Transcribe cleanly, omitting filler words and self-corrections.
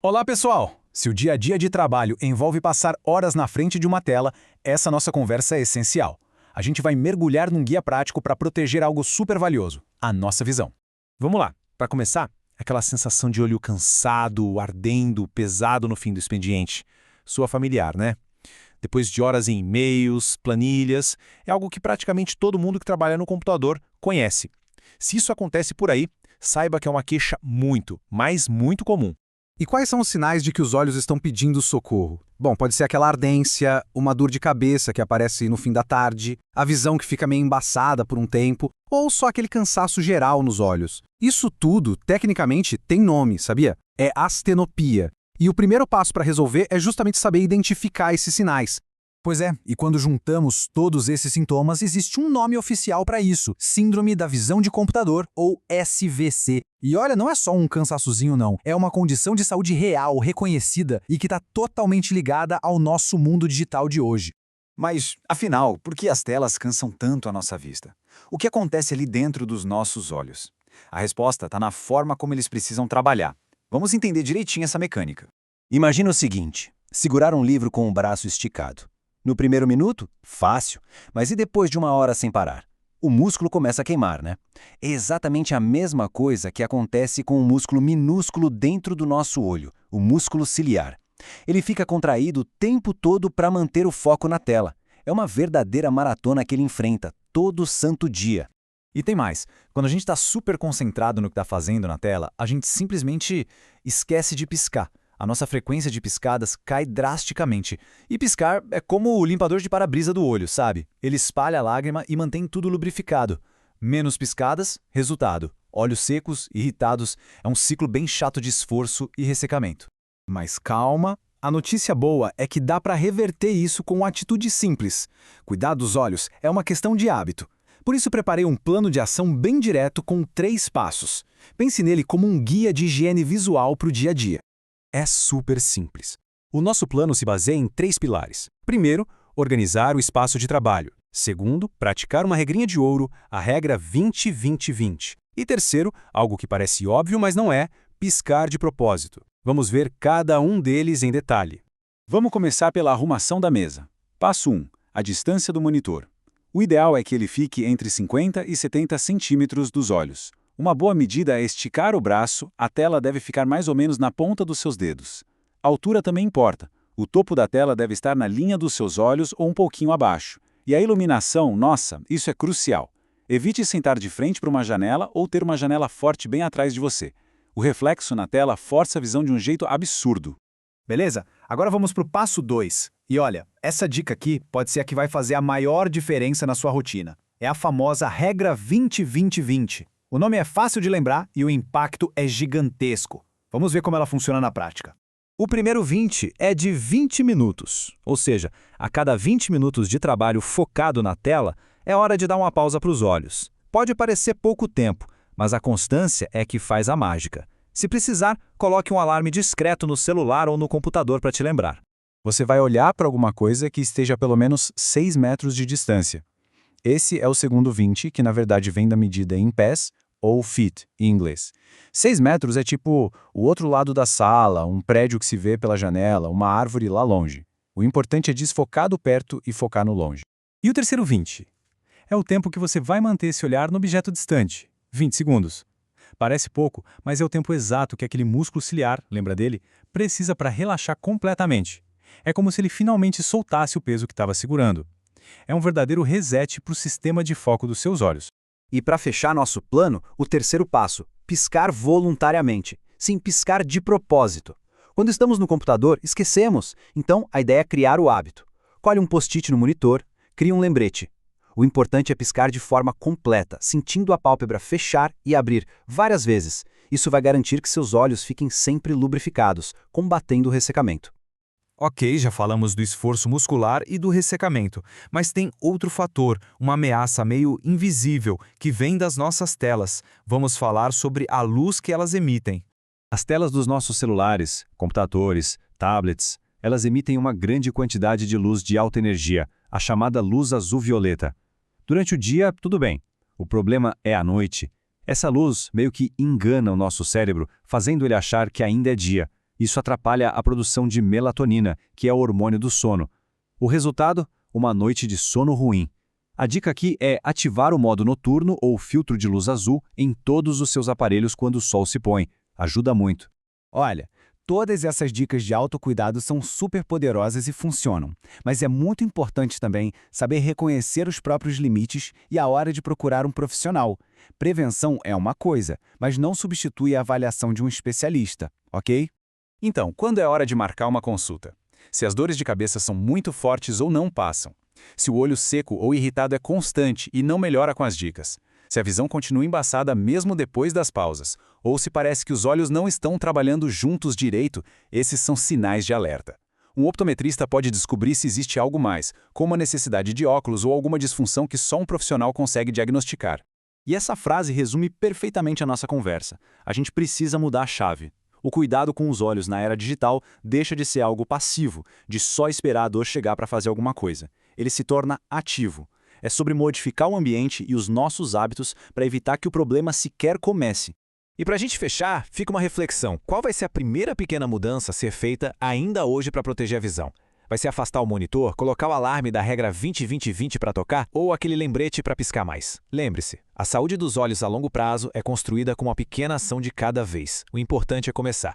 Olá, pessoal! Se o dia a dia de trabalho envolve passar horas na frente de uma tela, essa nossa conversa é essencial. A gente vai mergulhar num guia prático para proteger algo super valioso, a nossa visão. Vamos lá. Para começar, aquela sensação de olho cansado, ardendo, pesado no fim do expediente. Sua familiar, né? Depois de horas em e-mails, planilhas, é algo que praticamente todo mundo que trabalha no computador conhece. Se isso acontece por aí, saiba que é uma queixa muito, mas muito comum. E quais são os sinais de que os olhos estão pedindo socorro? Bom, pode ser aquela ardência, uma dor de cabeça que aparece no fim da tarde, a visão que fica meio embaçada por um tempo, ou só aquele cansaço geral nos olhos. Isso tudo, tecnicamente, tem nome, sabia? É astenopia. E o primeiro passo para resolver é justamente saber identificar esses sinais. Pois é, e quando juntamos todos esses sintomas, existe um nome oficial para isso: Síndrome da Visão de Computador, ou SVC. E olha, não é só um cansaçozinho não, é uma condição de saúde real, reconhecida e que está totalmente ligada ao nosso mundo digital de hoje. Mas, afinal, por que as telas cansam tanto a nossa vista? O que acontece ali dentro dos nossos olhos? A resposta está na forma como eles precisam trabalhar. Vamos entender direitinho essa mecânica. Imagina o seguinte: segurar um livro com o braço esticado. No primeiro minuto, fácil, mas e depois de uma hora sem parar? O músculo começa a queimar, né? É exatamente a mesma coisa que acontece com um músculo minúsculo dentro do nosso olho, o músculo ciliar. Ele fica contraído o tempo todo para manter o foco na tela. É uma verdadeira maratona que ele enfrenta todo santo dia. E tem mais, quando a gente está super concentrado no que está fazendo na tela, a gente simplesmente esquece de piscar. A nossa frequência de piscadas cai drasticamente. E piscar é como o limpador de para-brisa do olho, sabe? Ele espalha a lágrima e mantém tudo lubrificado. Menos piscadas, resultado: olhos secos, irritados, é um ciclo bem chato de esforço e ressecamento. Mas calma, a notícia boa é que dá para reverter isso com uma atitude simples. Cuidar dos olhos é uma questão de hábito. Por isso preparei um plano de ação bem direto com 3 passos. Pense nele como um guia de higiene visual para o dia a dia. É super simples. O nosso plano se baseia em 3 pilares. Primeiro, organizar o espaço de trabalho. Segundo, praticar uma regrinha de ouro, a regra 20-20-20. E terceiro, algo que parece óbvio, mas não é, piscar de propósito. Vamos ver cada um deles em detalhe. Vamos começar pela arrumação da mesa. Passo 1. A distância do monitor. O ideal é que ele fique entre 50 e 70 centímetros dos olhos. Uma boa medida é esticar o braço, a tela deve ficar mais ou menos na ponta dos seus dedos. A altura também importa. O topo da tela deve estar na linha dos seus olhos ou um pouquinho abaixo. E a iluminação, nossa, isso é crucial. Evite sentar de frente para uma janela ou ter uma janela forte bem atrás de você. O reflexo na tela força a visão de um jeito absurdo. Beleza? Agora vamos para o passo 2. E olha, essa dica aqui pode ser a que vai fazer a maior diferença na sua rotina. É a famosa regra 20-20-20. O nome é fácil de lembrar e o impacto é gigantesco. Vamos ver como ela funciona na prática. O primeiro 20 é de 20 minutos, ou seja, a cada 20 minutos de trabalho focado na tela, é hora de dar uma pausa para os olhos. Pode parecer pouco tempo, mas a constância é que faz a mágica. Se precisar, coloque um alarme discreto no celular ou no computador para te lembrar. Você vai olhar para alguma coisa que esteja a pelo menos 6 metros de distância. Esse é o segundo 20, que na verdade vem da medida em pés, ou feet, em inglês. 6 metros é tipo o outro lado da sala, um prédio que se vê pela janela, uma árvore lá longe. O importante é desfocar do perto e focar no longe. E o terceiro 20? É o tempo que você vai manter esse olhar no objeto distante, 20 segundos. Parece pouco, mas é o tempo exato que aquele músculo ciliar, lembra dele, precisa para relaxar completamente. É como se ele finalmente soltasse o peso que estava segurando. É um verdadeiro reset para o sistema de foco dos seus olhos. E para fechar nosso plano, o terceiro passo: piscar voluntariamente. Sim, piscar de propósito. Quando estamos no computador, esquecemos. Então, a ideia é criar o hábito. Colhe um post-it no monitor, crie um lembrete. O importante é piscar de forma completa, sentindo a pálpebra fechar e abrir várias vezes. Isso vai garantir que seus olhos fiquem sempre lubrificados, combatendo o ressecamento. Ok, já falamos do esforço muscular e do ressecamento, mas tem outro fator, uma ameaça meio invisível, que vem das nossas telas. Vamos falar sobre a luz que elas emitem. As telas dos nossos celulares, computadores, tablets, elas emitem uma grande quantidade de luz de alta energia, a chamada luz azul-violeta. Durante o dia, tudo bem. O problema é à noite. Essa luz meio que engana o nosso cérebro, fazendo ele achar que ainda é dia. Isso atrapalha a produção de melatonina, que é o hormônio do sono. O resultado? Uma noite de sono ruim. A dica aqui é ativar o modo noturno ou filtro de luz azul em todos os seus aparelhos quando o sol se põe. Ajuda muito. Olha, todas essas dicas de autocuidado são super poderosas e funcionam, mas é muito importante também saber reconhecer os próprios limites e a hora de procurar um profissional. Prevenção é uma coisa, mas não substitui a avaliação de um especialista, ok? Então, quando é hora de marcar uma consulta? Se as dores de cabeça são muito fortes ou não passam. Se o olho seco ou irritado é constante e não melhora com as dicas. Se a visão continua embaçada mesmo depois das pausas. Ou se parece que os olhos não estão trabalhando juntos direito, esses são sinais de alerta. Um optometrista pode descobrir se existe algo mais, como a necessidade de óculos ou alguma disfunção que só um profissional consegue diagnosticar. E essa frase resume perfeitamente a nossa conversa. A gente precisa mudar a chave. O cuidado com os olhos na era digital deixa de ser algo passivo, de só esperar a dor chegar para fazer alguma coisa. Ele se torna ativo. É sobre modificar o ambiente e os nossos hábitos para evitar que o problema sequer comece. E para a gente fechar, fica uma reflexão. Qual vai ser a primeira pequena mudança a ser feita ainda hoje para proteger a visão? Vai ser afastar o monitor, colocar o alarme da regra 20-20-20 para tocar ou aquele lembrete para piscar mais? Lembre-se, a saúde dos olhos a longo prazo é construída com uma pequena ação de cada vez. O importante é começar.